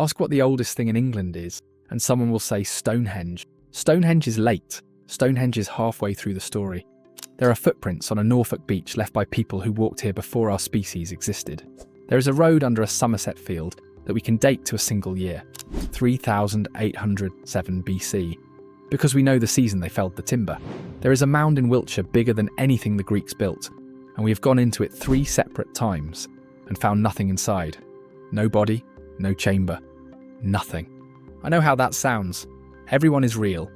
Ask what the oldest thing in England is, and someone will say Stonehenge. Stonehenge is late. Stonehenge is halfway through the story. There are footprints on a Norfolk beach left by people who walked here before our species existed. There is a road under a Somerset field that we can date to a single year, 3807 BC, because we know the season they felled the timber. There is a mound in Wiltshire bigger than anything the Greeks built, and we have gone into it 3 separate times and found nothing inside. No body, no chamber, nothing. I know how that sounds. Everyone is real.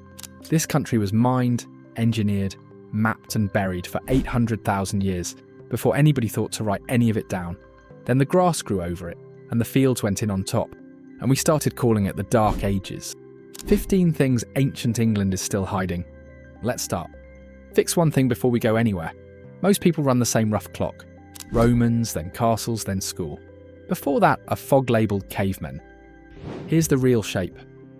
This country was mined, engineered, mapped and buried for 800,000 years before anybody thought to write any of it down. Then the grass grew over it, and the fields went in on top, and we started calling it the Dark Ages. 15 things ancient England is still hiding. Let's start. Fix one thing before we go anywhere. Most people run the same rough clock. Romans, then castles, then school. Before that, are fog-labelled cavemen. Here's the real shape.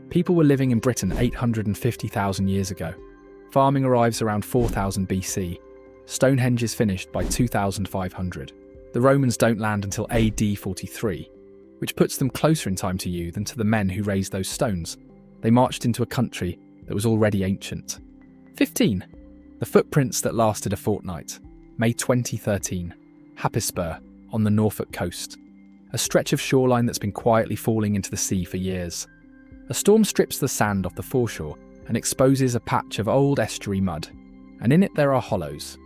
People were living in Britain 850,000 years ago. Farming arrives around 4000 BC. Stonehenge is finished by 2500. The Romans don't land until AD 43, which puts them closer in time to you than to the men who raised those stones. They marched into a country that was already ancient. 15. The footprints that lasted a fortnight. May 2013. Happisburgh, on the Norfolk coast. A stretch of shoreline that's been quietly falling into the sea for years. A storm strips the sand off the foreshore and exposes a patch of old estuary mud, and in it there are hollows.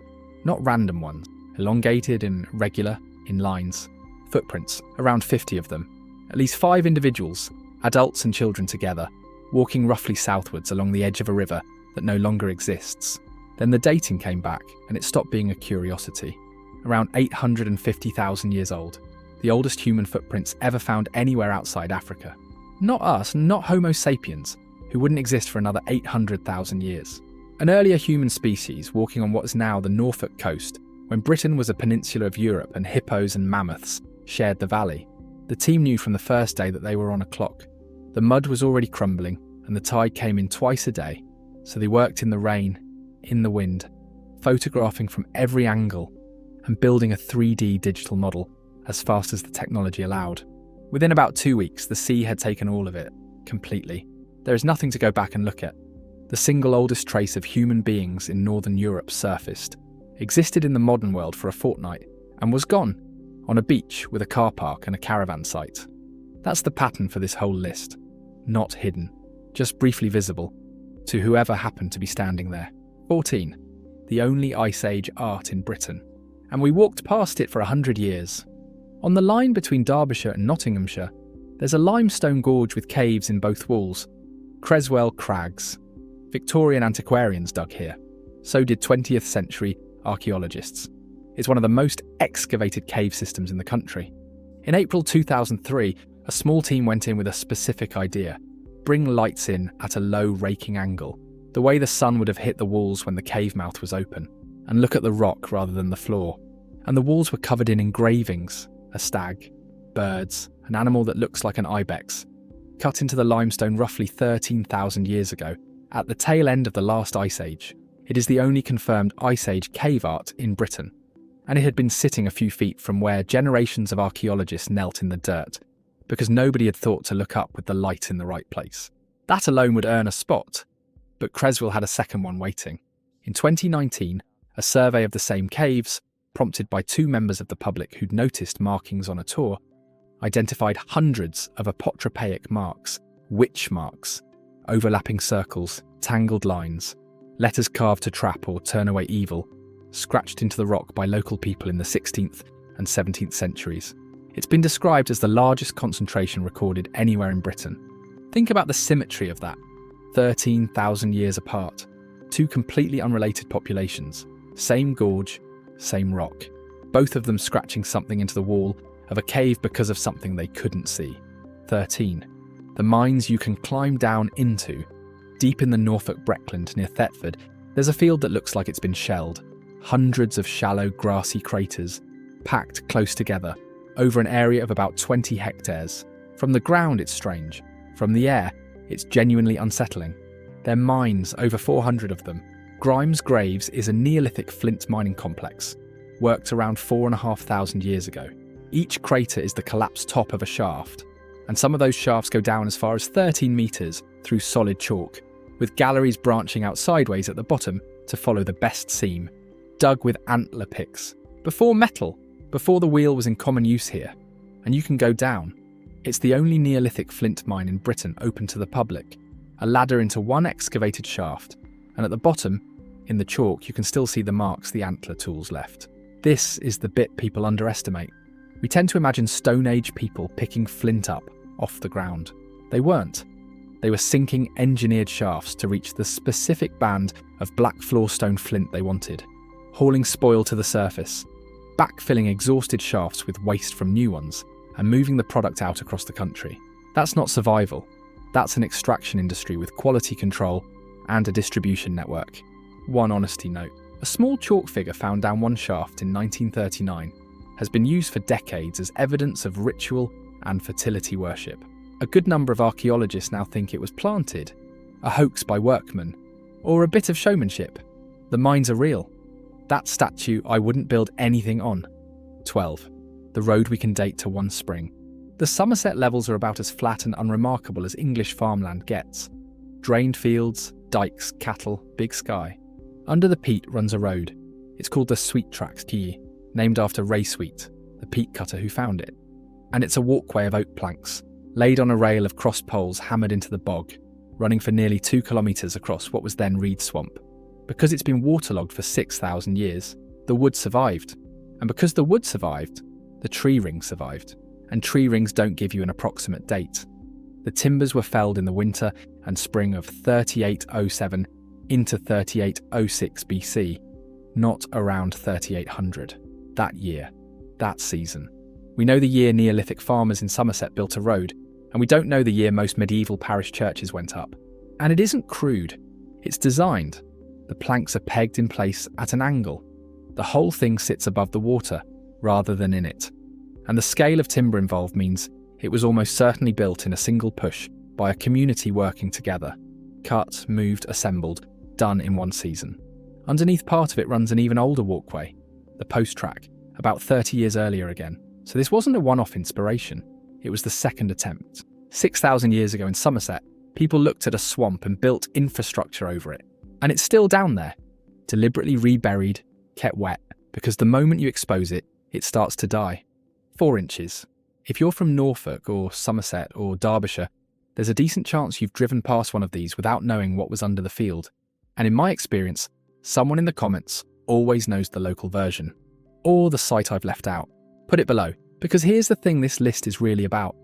Not random ones, elongated and regular, in lines. Footprints, around 50 of them. At least 5 individuals, adults and children together, walking roughly southwards along the edge of a river that no longer exists. Then the dating came back, and it stopped being a curiosity. Around 850,000 years old, the oldest human footprints ever found anywhere outside Africa. Not us, not Homo sapiens, who wouldn't exist for another 800,000 years. An earlier human species walking on what is now the Norfolk coast, when Britain was a peninsula of Europe and hippos and mammoths shared the valley. The team knew from the first day that they were on a clock. The mud was already crumbling, and the tide came in twice a day, so they worked in the rain, in the wind, photographing from every angle, and building a 3D digital model as fast as the technology allowed. Within about 2 weeks, the sea had taken all of it, completely. There is nothing to go back and look at. The single oldest trace of human beings in northern Europe surfaced, existed in the modern world for a fortnight, and was gone, on a beach with a car park and a caravan site. That's the pattern for this whole list. Not hidden, just briefly visible, to whoever happened to be standing there. 14. The only Ice Age art in Britain. And we walked past it for 100 years. On the line between Derbyshire and Nottinghamshire, there's a limestone gorge with caves in both walls. Creswell Crags. Victorian antiquarians dug here. So did 20th century archaeologists. It's one of the most excavated cave systems in the country. In April 2003, a small team went in with a specific idea. Bring lights in at a low raking angle, the way the sun would have hit the walls when the cave mouth was open, and look at the rock rather than the floor. And the walls were covered in engravings. A stag, birds, an animal that looks like an ibex, cut into the limestone roughly 13,000 years ago, at the tail end of the last Ice Age. It is the only confirmed Ice Age cave art in Britain, and it had been sitting a few feet from where generations of archaeologists knelt in the dirt, because nobody had thought to look up with the light in the right place. That alone would earn a spot, but Creswell had a second one waiting. In 2019, a survey of the same caves, prompted by 2 members of the public who'd noticed markings on a tour, identified hundreds of apotropaic marks, witch marks, overlapping circles, tangled lines, letters carved to trap or turn away evil, scratched into the rock by local people in the 16th and 17th centuries. It's been described as the largest concentration recorded anywhere in Britain. Think about the symmetry of that. 13,000 years apart. 2 completely unrelated populations. Same gorge, same rock. Both of them scratching something into the wall of a cave because of something they couldn't see. 13. The mines you can climb down into. Deep in the Norfolk Breckland near Thetford, there's a field that looks like it's been shelled. Hundreds of shallow, grassy craters, packed close together, over an area of about 20 hectares. From the ground, it's strange. From the air, it's genuinely unsettling. They're mines, over 400 of them. Grimes Graves is a Neolithic flint mining complex, worked around 4,500 years ago. Each crater is the collapsed top of a shaft, and some of those shafts go down as far as 13 metres through solid chalk, with galleries branching out sideways at the bottom to follow the best seam, dug with antler picks, before metal, before the wheel was in common use here. And you can go down. It's the only Neolithic flint mine in Britain open to the public, a ladder into one excavated shaft, and at the bottom, in the chalk, you can still see the marks the antler tools left. This is the bit people underestimate. We tend to imagine Stone Age people picking flint up off the ground. They weren't. They were sinking engineered shafts to reach the specific band of black floorstone flint they wanted, hauling spoil to the surface, backfilling exhausted shafts with waste from new ones, and moving the product out across the country. That's not survival. That's an extraction industry with quality control and a distribution network. One honesty note. A small chalk figure found down one shaft in 1939 has been used for decades as evidence of ritual and fertility worship. A good number of archaeologists now think it was planted, a hoax by workmen, or a bit of showmanship. The mines are real. That statue I wouldn't build anything on. 12. The road we can date to one spring. The Somerset levels are about as flat and unremarkable as English farmland gets. Drained fields, dikes, cattle, big sky. Under the peat runs a road. It's called the Sweet Tracks Quay, named after Ray Sweet, the peat cutter who found it. And it's a walkway of oak planks, laid on a rail of cross poles hammered into the bog, running for nearly 2 kilometres across what was then reed swamp. Because it's been waterlogged for 6,000 years, the wood survived. And because the wood survived, the tree ring survived. And tree rings don't give you an approximate date. The timbers were felled in the winter and spring of 3807 into 3806 BC, not around 3800. That year, that season. We know the year Neolithic farmers in Somerset built a road, and we don't know the year most medieval parish churches went up. And it isn't crude, it's designed. The planks are pegged in place at an angle. The whole thing sits above the water, rather than in it. And the scale of timber involved means it was almost certainly built in a single push by a community working together. Cut, moved, assembled, done in one season. Underneath part of it runs an even older walkway, the post track, about 30 years earlier again. So this wasn't a one-off inspiration, it was the second attempt. 6,000 years ago in Somerset, people looked at a swamp and built infrastructure over it. And it's still down there, deliberately reburied, kept wet, because the moment you expose it, it starts to die. 4 inches. If you're from Norfolk or Somerset or Derbyshire, there's a decent chance you've driven past one of these without knowing what was under the field. And in my experience, someone in the comments always knows the local version. Or the site I've left out. Put it below, because here's the thing this list is really about.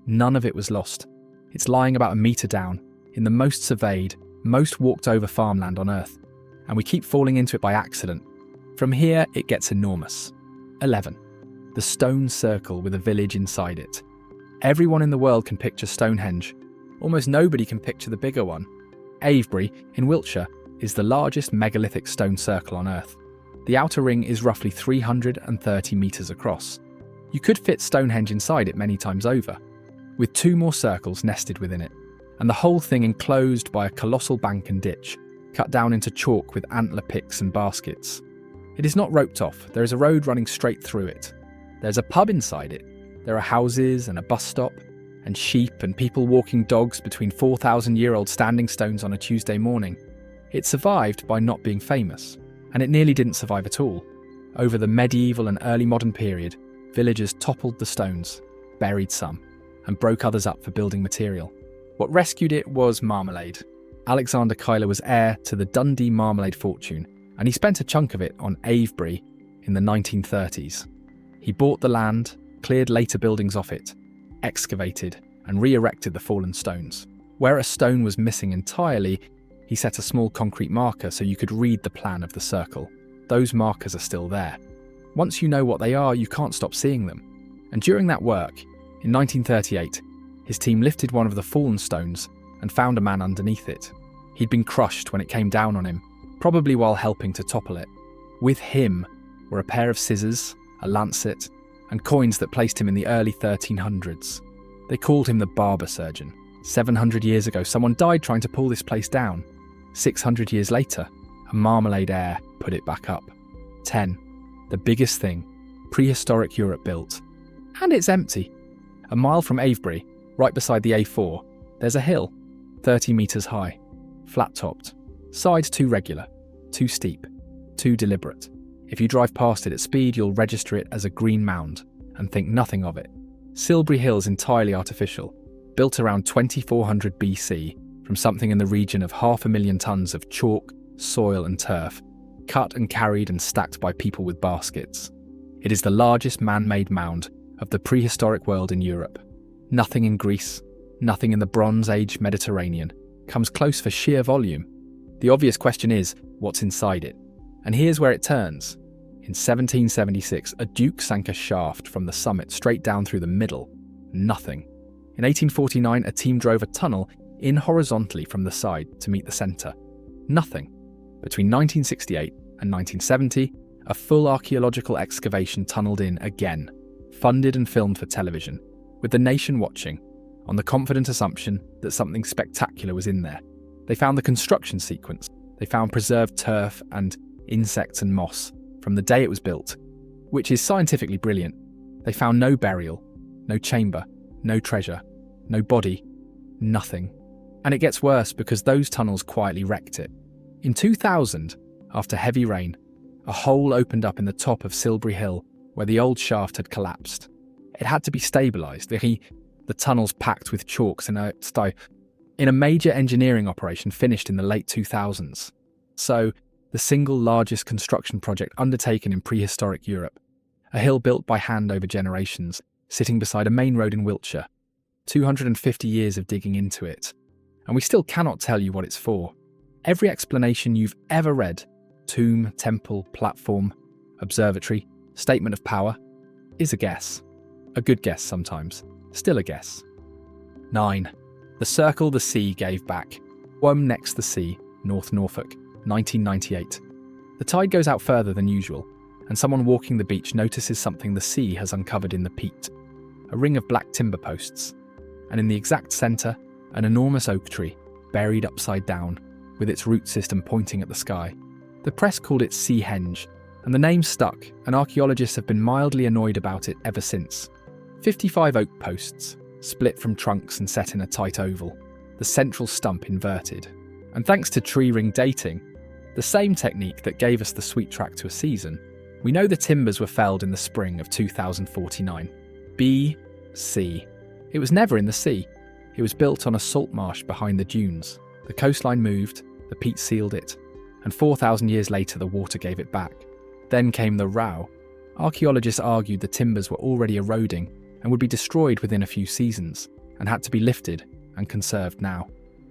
None of it was lost. It's lying about a metre down, in the most surveyed, most walked over farmland on Earth. And we keep falling into it by accident. From here, it gets enormous. 11. The stone circle with a village inside it. Everyone in the world can picture Stonehenge. Almost nobody can picture the bigger one. Avebury, in Wiltshire, is the largest megalithic stone circle on Earth. The outer ring is roughly 330 metres across. You could fit Stonehenge inside it many times over, with 2 more circles nested within it, and the whole thing enclosed by a colossal bank and ditch, cut down into chalk with antler picks and baskets. It is not roped off, there is a road running straight through it. There's a pub inside it. There are houses and a bus stop, and sheep and people walking dogs between 4,000-year-old standing stones on a Tuesday morning. It survived by not being famous, and it nearly didn't survive at all. Over the medieval and early modern period, villagers toppled the stones, buried some, and broke others up for building material. What rescued it was marmalade. Alexander Cuyler was heir to the Dundee marmalade fortune, and he spent a chunk of it on Avebury in the 1930s. He bought the land, cleared later buildings off it, excavated, and re-erected the fallen stones. Where a stone was missing entirely, he set a small concrete marker so you could read the plan of the circle. Those markers are still there. Once you know what they are, you can't stop seeing them. And during that work, in 1938, his team lifted one of the fallen stones and found a man underneath it. He'd been crushed when it came down on him, probably while helping to topple it. With him were a pair of scissors, a lancet, and coins that placed him in the early 1300s. They called him the barber surgeon. 700 years ago, someone died trying to pull this place down. 600 years later, a marmalade heir put it back up. 10. The biggest thing prehistoric Europe built. And it's empty. A mile from Avebury, Right beside the A4, there's a hill, 30 metres high, flat-topped, sides too regular, too steep, too deliberate. If you drive past it at speed, you'll register it as a green mound and think nothing of it. Silbury Hill is entirely artificial, built around 2400 BC from something in the region of 500,000 tons of chalk, soil and turf, cut and carried and stacked by people with baskets. It is the largest man-made mound of the prehistoric world in Europe. Nothing in Greece, nothing in the Bronze Age Mediterranean comes close for sheer volume. The obvious question is, what's inside it? And here's where it turns. In 1776, a duke sank a shaft from the summit straight down through the middle. Nothing. In 1849, a team drove a tunnel in horizontally from the side to meet the centre. Nothing. Between 1968 and 1970, a full archaeological excavation tunnelled in again, funded and filmed for television, with the nation watching, on the confident assumption that something spectacular was in there. They found the construction sequence. They found preserved turf and insects and moss from the day it was built, which is scientifically brilliant. They found no burial, no chamber, no treasure, no body, nothing. And it gets worse because those tunnels quietly wrecked it. In 2000, after heavy rain, a hole opened up in the top of Silbury Hill where the old shaft had collapsed. It had to be stabilised. The tunnels packed with chalks in a major engineering operation finished in the late 2000s. So, the single largest construction project undertaken in prehistoric Europe. A hill built by hand over generations, sitting beside a main road in Wiltshire. 250 years of digging into it. And we still cannot tell you what it's for. Every explanation you've ever read, tomb, temple, platform, observatory, statement of power, is a guess. A good guess sometimes. Still a guess. 9. The circle the sea gave back. Wom next the sea, North Norfolk, 1998. The tide goes out further than usual, and someone walking the beach notices something the sea has uncovered in the peat. A ring of black timber posts, and in the exact centre, an enormous oak tree, buried upside down, with its root system pointing at the sky. The press called it Seahenge, and the name stuck, and archaeologists have been mildly annoyed about it ever since. 55 oak posts, split from trunks and set in a tight oval, the central stump inverted. And thanks to tree ring dating, the same technique that gave us the sweet track to a season, we know the timbers were felled in the spring of 2049. B.C. It was never in the sea. It was built on a salt marsh behind the dunes. The coastline moved, the peat sealed it, and 4,000 years later the water gave it back. Then came the row. Archaeologists argued the timbers were already eroding and would be destroyed within a few seasons, and had to be lifted and conserved now.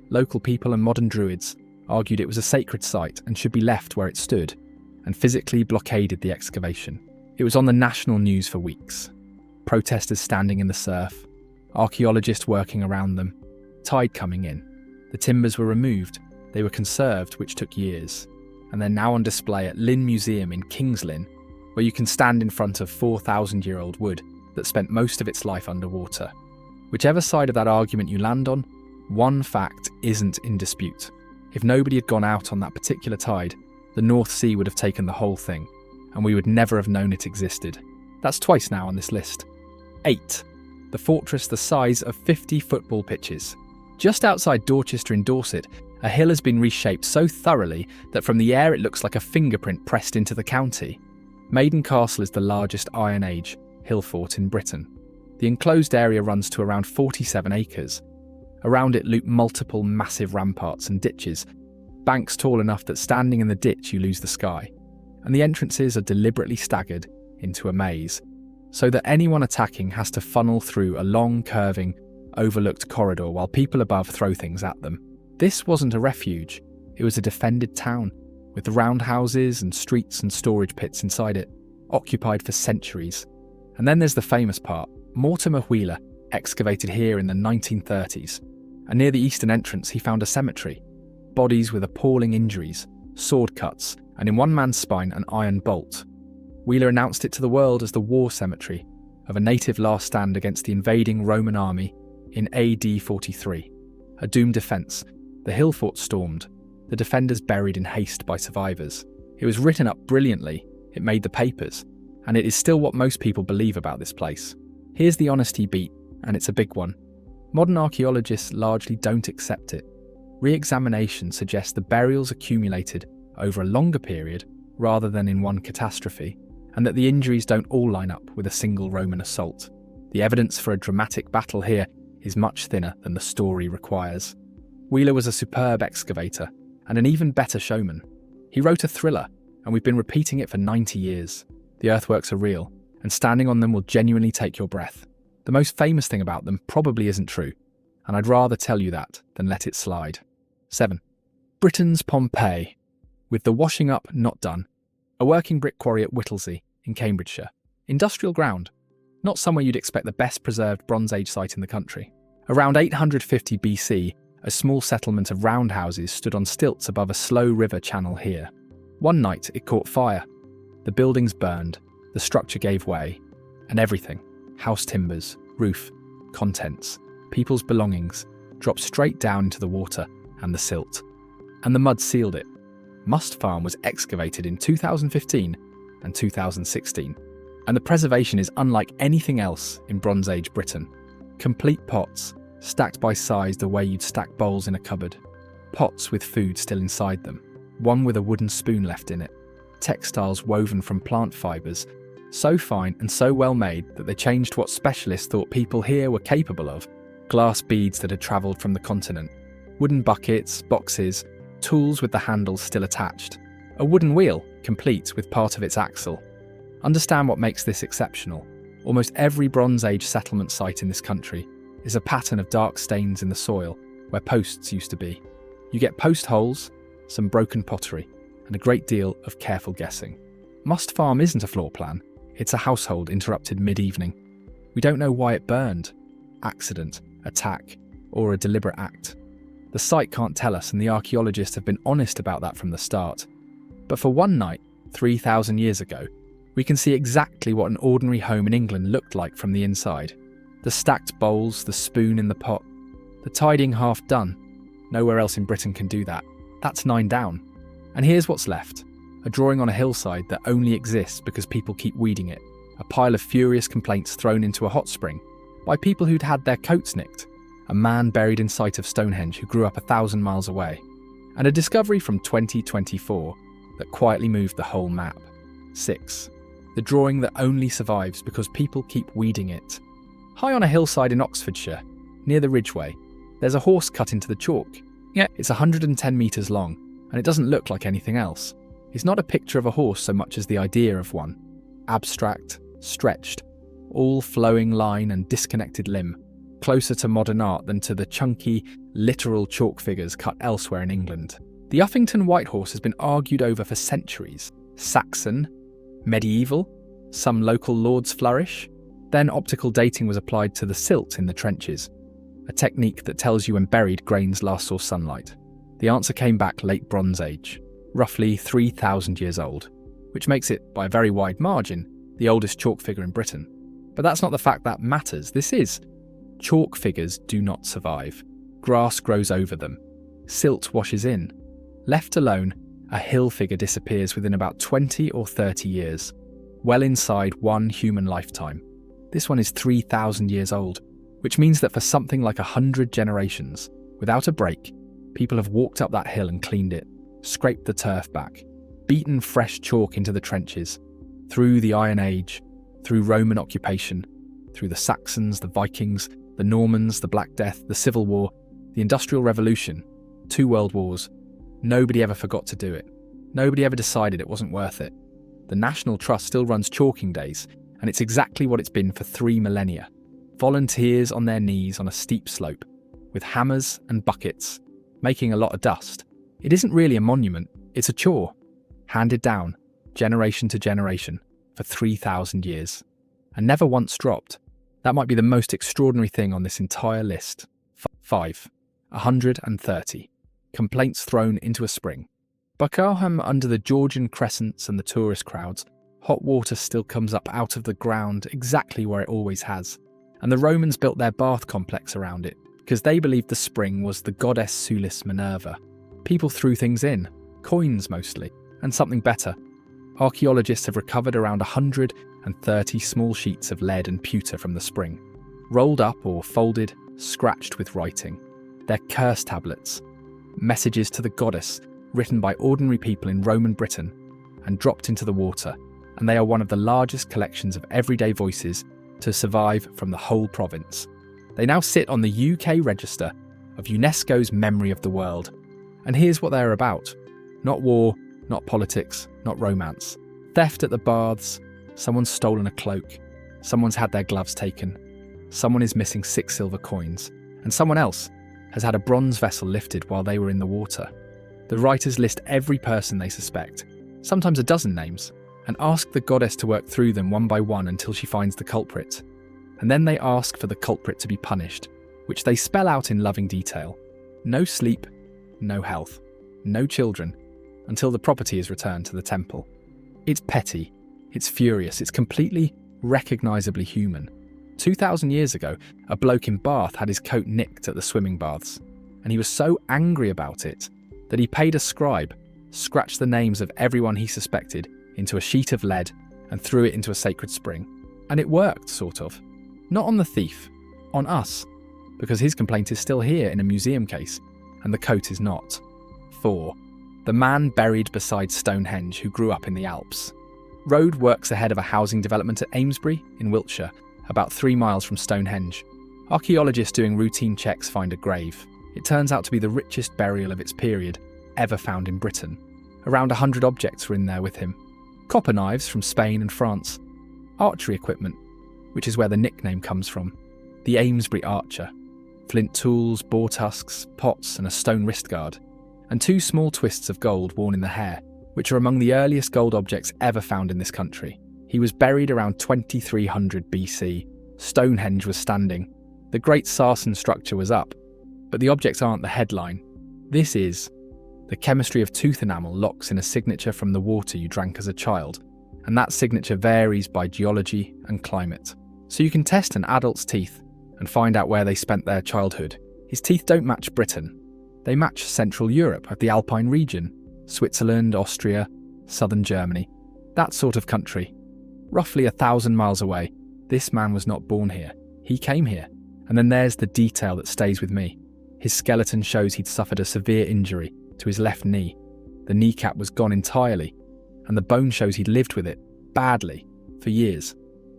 Local people and modern druids argued it was a sacred site and should be left where it stood, and physically blockaded the excavation. It was on the national news for weeks. Protesters standing in the surf, archaeologists working around them, tide coming in. The timbers were removed, they were conserved, which took years, and they're now on display at Lynn Museum in King's Lynn, where you can stand in front of 4,000-year-old wood that spent most of its life underwater. Whichever side of that argument you land on, one fact isn't in dispute. If nobody had gone out on that particular tide, the North Sea would have taken the whole thing, and we would never have known it existed. That's twice now on this list. 8. The fortress the size of 50 football pitches. Just outside Dorchester in Dorset, a hill has been reshaped so thoroughly that from the air it looks like a fingerprint pressed into the county. Maiden Castle is the largest Iron Age hill fort in Britain. The enclosed area runs to around 47 acres. Around it loop multiple massive ramparts and ditches, banks tall enough that standing in the ditch you lose the sky, and the entrances are deliberately staggered into a maze, so that anyone attacking has to funnel through a long, curving, overlooked corridor while people above throw things at them. This wasn't a refuge, it was a defended town, with roundhouses and streets and storage pits inside it, occupied for centuries. And then there's the famous part. Mortimer Wheeler excavated here in the 1930s, and near the eastern entrance he found a cemetery, bodies with appalling injuries, sword cuts, and in one man's spine an iron bolt. Wheeler announced it to the world as the war cemetery of a native last stand against the invading Roman army in AD 43. A doomed defence, the hill fort stormed, the defenders buried in haste by survivors. It was written up brilliantly, it made the papers, and it is still what most people believe about this place. Here's the honesty beat, and it's a big one. Modern archaeologists largely don't accept it. Re-examination suggests the burials accumulated over a longer period rather than in one catastrophe, and that the injuries don't all line up with a single Roman assault. The evidence for a dramatic battle here is much thinner than the story requires. Wheeler was a superb excavator and an even better showman. He wrote a thriller, and we've been repeating it for 90 years. The earthworks are real, and standing on them will genuinely take your breath. The most famous thing about them probably isn't true, and I'd rather tell you that than let it slide. 7. Britain's Pompeii. With the washing up not done, a working brick quarry at Whittlesey in Cambridgeshire. Industrial ground, not somewhere you'd expect the best preserved Bronze Age site in the country. Around 850 BC, a small settlement of roundhouses stood on stilts above a slow river channel here. One night it caught fire. The buildings burned, the structure gave way, and everything, house timbers, roof, contents, people's belongings, dropped straight down into the water and the silt. And the mud sealed it. Must Farm was excavated in 2015 and 2016, and the preservation is unlike anything else in Bronze Age Britain. Complete pots, stacked by size the way you'd stack bowls in a cupboard. Pots with food still inside them, one with a wooden spoon left in it. Textiles woven from plant fibres, so fine and so well made that they changed what specialists thought people here were capable of. Glass beads that had travelled from the continent. Wooden buckets, boxes, tools with the handles still attached. A wooden wheel, complete with part of its axle. Understand what makes this exceptional. Almost every Bronze Age settlement site in this country is a pattern of dark stains in the soil where posts used to be. You get post holes, some broken pottery, and a great deal of careful guessing. Must Farm isn't a floor plan, it's a household interrupted mid-evening. We don't know why it burned. Accident, attack, or a deliberate act. The site can't tell us, and the archaeologists have been honest about that from the start. But for one night, 3,000 years ago, we can see exactly what an ordinary home in England looked like from the inside. The stacked bowls, the spoon in the pot, the tidying half done. Nowhere else in Britain can do that. That's 9 down. And here's what's left. A drawing on a hillside that only exists because people keep weeding it. A pile of furious complaints thrown into a hot spring by people who'd had their coats nicked. A man buried in sight of Stonehenge who grew up 1,000 miles away. And a discovery from 2024 that quietly moved the whole map. 6. The drawing that only survives because people keep weeding it. High on a hillside in Oxfordshire, near the Ridgeway, there's a horse cut into the chalk. Yeah, it's 110 metres long, and it doesn't look like anything else. It's not a picture of a horse so much as the idea of one. Abstract, stretched, all flowing line and disconnected limb, closer to modern art than to the chunky, literal chalk figures cut elsewhere in England. The Uffington White Horse has been argued over for centuries. Saxon, medieval, some local lord's flourish. Then optical dating was applied to the silt in the trenches, a technique that tells you when buried grains last saw sunlight. The answer came back late Bronze Age, roughly 3,000 years old, which makes it, by a very wide margin, the oldest chalk figure in Britain. But that's not the fact that matters. This is. Chalk figures do not survive. Grass grows over them. Silt washes in. Left alone, a hill figure disappears within about 20 or 30 years, well inside one human lifetime. This one is 3,000 years old, which means that for something like 100 generations, without a break, people have walked up that hill and cleaned it, scraped the turf back, beaten fresh chalk into the trenches, through the Iron Age, through Roman occupation, through the Saxons, the Vikings, the Normans, the Black Death, the Civil War, the Industrial Revolution, 2 world wars. Nobody ever forgot to do it. Nobody ever decided it wasn't worth it. The National Trust still runs chalking days, and it's exactly what it's been for 3 millennia. Volunteers on their knees on a steep slope, with hammers and buckets, making a lot of dust. It isn't really a monument, it's a chore, handed down, generation to generation, for 3,000 years, and never once dropped. That might be the most extraordinary thing on this entire list. 5. 130. Complaints thrown into a spring. Buckingham, under the Georgian crescents and the tourist crowds, hot water still comes up out of the ground exactly where it always has. And the Romans built their bath complex around it, because they believed the spring was the goddess Sulis Minerva. People threw things in, coins mostly, and something better. Archaeologists have recovered around 130 small sheets of lead and pewter from the spring. Rolled up or folded, scratched with writing. They're curse tablets, messages to the goddess written by ordinary people in Roman Britain and dropped into the water, and they are one of the largest collections of everyday voices to survive from the whole province. They now sit on the UK register of UNESCO's Memory of the World. And here's what they're about. Not war, not politics, not romance. Theft at the baths, someone's stolen a cloak, someone's had their gloves taken, someone is missing 6 silver coins, and someone else has had a bronze vessel lifted while they were in the water. The writers list every person they suspect, sometimes a dozen names, and ask the goddess to work through them one by one until she finds the culprit. And then they ask for the culprit to be punished, which they spell out in loving detail. No sleep, no health, no children, until the property is returned to the temple. It's petty, it's furious, it's completely recognisably human. 2,000 years ago, a bloke in Bath had his coat nicked at the swimming baths, and he was so angry about it that he paid a scribe, scratched the names of everyone he suspected into a sheet of lead and threw it into a sacred spring. And it worked, sort of. Not on the thief, on us, because his complaint is still here in a museum case, and the coat is not. 4. The man buried beside Stonehenge who grew up in the Alps. Road works ahead of a housing development at Avebury in Wiltshire, about 3 miles from Stonehenge. Archaeologists doing routine checks find a grave. It turns out to be the richest burial of its period ever found in Britain. Around 100 objects were in there with him. Copper knives from Spain and France. Archery equipment, which is where the nickname comes from. The Amesbury Archer. Flint tools, boar tusks, pots and a stone wrist guard. And 2 small twists of gold worn in the hair, which are among the earliest gold objects ever found in this country. He was buried around 2300 BC. Stonehenge was standing. The great Sarsen structure was up. But the objects aren't the headline. This is: the chemistry of tooth enamel locks in a signature from the water you drank as a child, and that signature varies by geology and climate. So you can test an adult's teeth and find out where they spent their childhood. His teeth don't match Britain. They match Central Europe, the Alpine region, Switzerland, Austria, southern Germany, that sort of country. Roughly 1,000 miles away. This man was not born here. He came here. And then there's the detail that stays with me. His skeleton shows he'd suffered a severe injury to his left knee. The kneecap was gone entirely, and the bone shows he'd lived with it, badly, for years.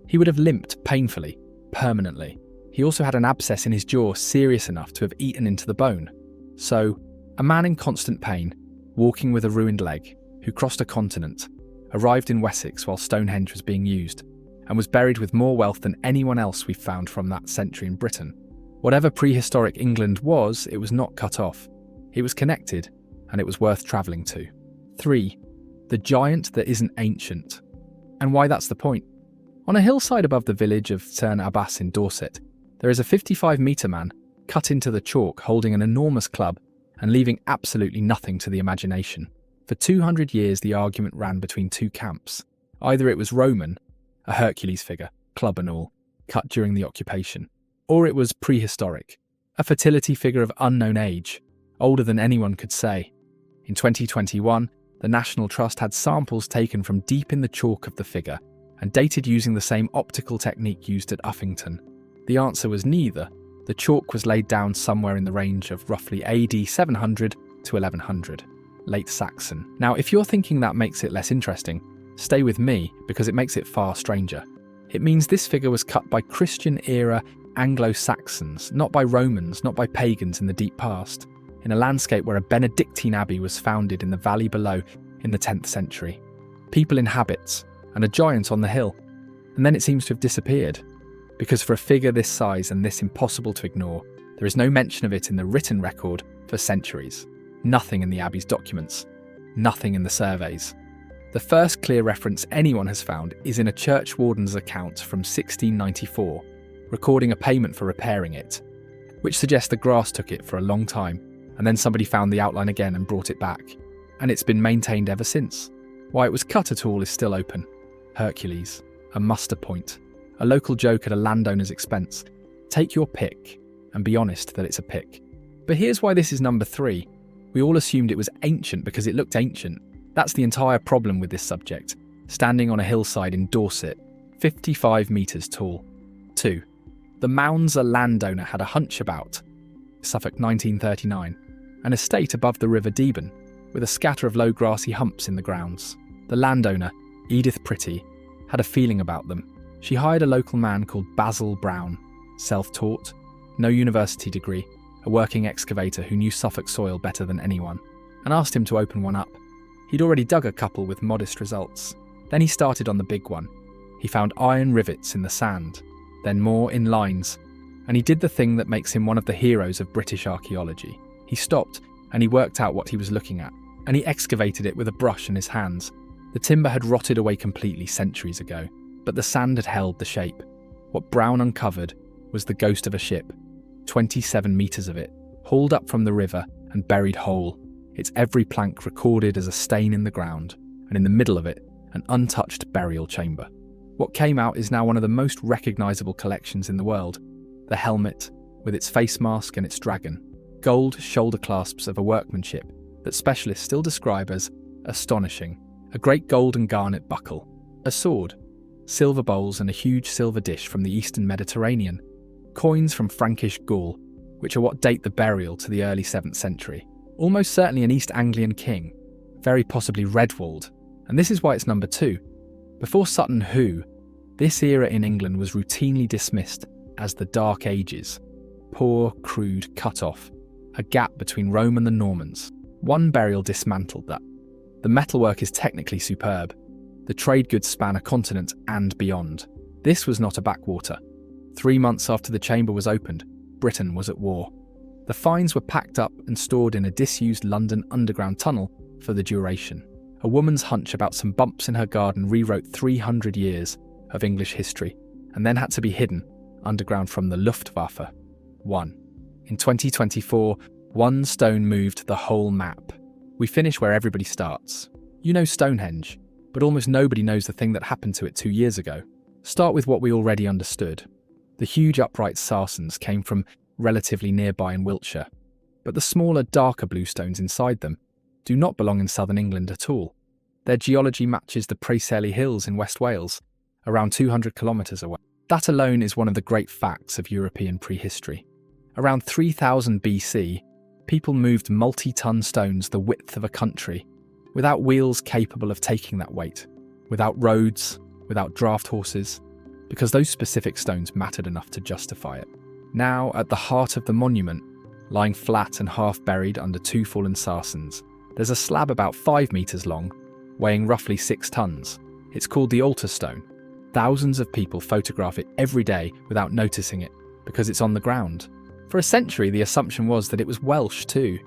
He would have limped painfully, permanently. He also had an abscess in his jaw serious enough to have eaten into the bone. So, a man in constant pain, walking with a ruined leg, who crossed a continent, arrived in Wessex while Stonehenge was being used, and was buried with more wealth than anyone else we've found from that century in Britain. Whatever prehistoric England was, it was not cut off. It was connected, and it was worth travelling to. 3. The giant that isn't ancient. And why that's the point. On a hillside above the village of Turn Abbas in Dorset, there is a 55-metre man cut into the chalk holding an enormous club and leaving absolutely nothing to the imagination. For 200 years the argument ran between 2 camps. Either it was Roman, a Hercules figure, club and all, cut during the occupation, or it was prehistoric, a fertility figure of unknown age, older than anyone could say. In 2021, the National Trust had samples taken from deep in the chalk of the figure and dated using the same optical technique used at Uffington. The answer was neither. The chalk was laid down somewhere in the range of roughly AD 700 to 1100, late Saxon. Now, if you're thinking that makes it less interesting, stay with me because it makes it far stranger. It means this figure was cut by Christian-era Anglo-Saxons, not by Romans, not by pagans in the deep past, in a landscape where a Benedictine abbey was founded in the valley below in the 10th century. People in habits, and a giant on the hill. And then it seems to have disappeared. Because for a figure this size and this impossible to ignore, there is no mention of it in the written record for centuries. Nothing in the abbey's documents. Nothing in the surveys. The first clear reference anyone has found is in a church warden's account from 1694, recording a payment for repairing it, which suggests the grass took it for a long time, and then somebody found the outline again and brought it back, and it's been maintained ever since. Why it was cut at all is still open. Hercules, a muster point, a local joke at a landowner's expense. Take your pick, and be honest that it's a pick. But here's why this is number 3. We all assumed it was ancient because it looked ancient. That's the entire problem with this subject. Standing on a hillside in Dorset, 55 metres tall. 2. The mounds a landowner had a hunch about. Suffolk 1939. An estate above the River Deben, with a scatter of low grassy humps in the grounds. The landowner, Edith Pretty, had a feeling about them. She hired a local man called Basil Brown, self-taught, no university degree, a working excavator who knew Suffolk soil better than anyone, and asked him to open one up. He'd already dug a couple with modest results. Then he started on the big one. He found iron rivets in the sand, then more in lines, and he did the thing that makes him one of the heroes of British archaeology. He stopped, and he worked out what he was looking at, and he excavated it with a brush in his hands. The timber had rotted away completely centuries ago, but the sand had held the shape. What Brown uncovered was the ghost of a ship, 27 metres of it, hauled up from the river and buried whole, its every plank recorded as a stain in the ground, and in the middle of it, an untouched burial chamber. What came out is now one of the most recognisable collections in the world. The helmet, with its face mask and its dragon, gold shoulder clasps of a workmanship that specialists still describe as astonishing, a great gold and garnet buckle, a sword, silver bowls and a huge silver dish from the eastern Mediterranean, coins from Frankish Gaul, which are what date the burial to the early 7th century, almost certainly an East Anglian king, very possibly Redwald, and this is why it's number 2. Before Sutton Hoo, this era in England was routinely dismissed as the Dark Ages, poor, crude, cut-off, a gap between Rome and the Normans. One burial dismantled that. The metalwork is technically superb. The trade goods span a continent and beyond. This was not a backwater. 3 months after the chamber was opened, Britain was at war. The finds were packed up and stored in a disused London underground tunnel for the duration. A woman's hunch about some bumps in her garden rewrote 300 years of English history, and then had to be hidden underground from the Luftwaffe. 1. In 2024, one stone moved the whole map. We finish where everybody starts. You know Stonehenge, but almost nobody knows the thing that happened to it 2 years ago. Start with what we already understood. The huge upright Sarsens came from relatively nearby in Wiltshire, but the smaller, darker bluestones inside them do not belong in southern England at all. Their geology matches the Silbury Hills in West Wales, around 200 kilometres away. That alone is one of the great facts of European prehistory. Around 3000 BC, people moved multi-ton stones the width of a country, without wheels capable of taking that weight, without roads, without draft horses, because those specific stones mattered enough to justify it. Now, at the heart of the monument, lying flat and half buried under 2 fallen Sarsens, there's a slab about 5 metres long, weighing roughly 6 tons. It's called the altar stone. Thousands of people photograph it every day without noticing it, because it's on the ground. For a century, the assumption was that it was Welsh too,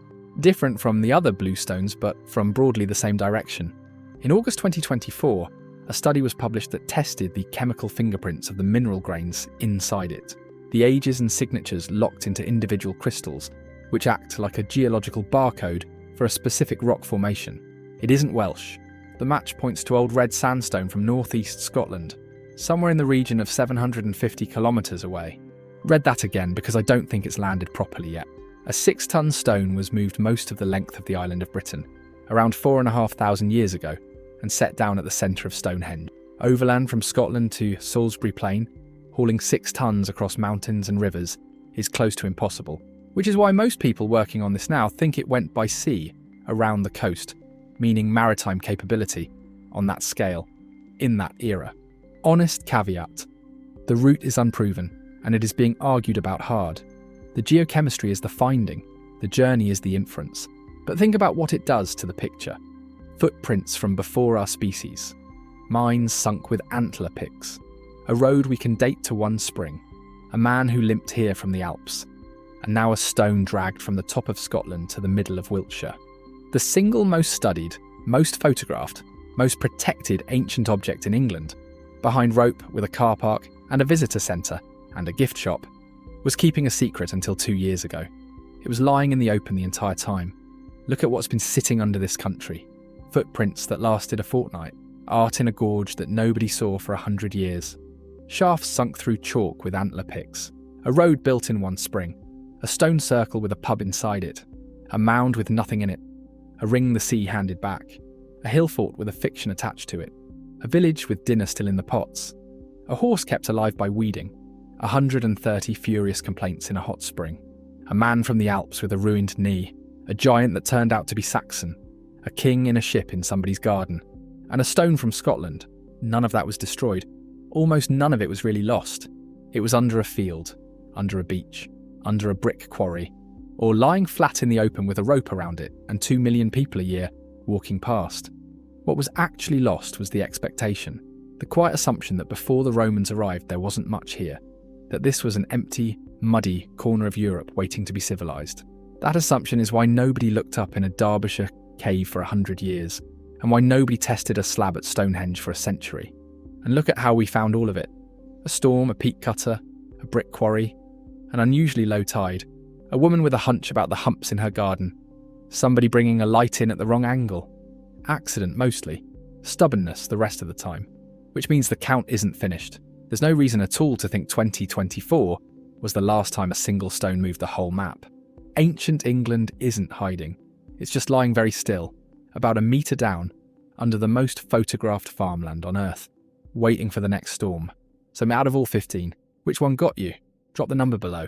different from the other bluestones but from broadly the same direction. In August 2024, a study was published that tested the chemical fingerprints of the mineral grains inside it, the ages and signatures locked into individual crystals, which act like a geological barcode for a specific rock formation. It isn't Welsh. The match points to old red sandstone from northeast Scotland, somewhere in the region of 750 kilometres away. Read that again because I don't think it's landed properly yet. A 6-ton stone was moved most of the length of the island of Britain, around 4,500 years ago, and set down at the centre of Stonehenge. Overland from Scotland to Salisbury Plain, hauling 6 tons across mountains and rivers, is close to impossible, which is why most people working on this now think it went by sea around the coast, meaning maritime capability on that scale, in that era. Honest caveat: the route is unproven, and it is being argued about hard. The geochemistry is the finding, the journey is the inference. But think about what it does to the picture. Footprints from before our species, mines sunk with antler picks, a road we can date to one spring, a man who limped here from the Alps, and now a stone dragged from the top of Scotland to the middle of Wiltshire. The single most studied, most photographed, most protected ancient object in England, behind rope with a car park and a visitor centre and a gift shop, was keeping a secret until 2 years ago. It was lying in the open the entire time. Look at what's been sitting under this country. Footprints that lasted a fortnight, art in a gorge that nobody saw for 100 years. Shafts sunk through chalk with antler picks, a road built in one spring, a stone circle with a pub inside it, a mound with nothing in it, a ring the sea handed back, a hill fort with a fiction attached to it, a village with dinner still in the pots, a horse kept alive by weeding, 130 furious complaints in a hot spring, a man from the Alps with a ruined knee, a giant that turned out to be Saxon, a king in a ship in somebody's garden, and a stone from Scotland. None of that was destroyed. Almost none of it was really lost. It was under a field, under a beach, under a brick quarry, or lying flat in the open with a rope around it and 2 million people a year walking past. What was actually lost was the expectation, the quiet assumption that before the Romans arrived there wasn't much here, that this was an empty, muddy corner of Europe waiting to be civilised. That assumption is why nobody looked up in a Derbyshire cave for 100 years, and why nobody tested a slab at Stonehenge for a century. And look at how we found all of it. A storm, a peat cutter, a brick quarry, an unusually low tide, a woman with a hunch about the humps in her garden, somebody bringing a light in at the wrong angle. Accident mostly, stubbornness the rest of the time, which means the count isn't finished. There's no reason at all to think 2024 was the last time a single stone moved the whole map. Ancient England isn't hiding. It's just lying very still, about a metre down, under the most photographed farmland on Earth, waiting for the next storm. So out of all 15, which one got you? Drop the number below.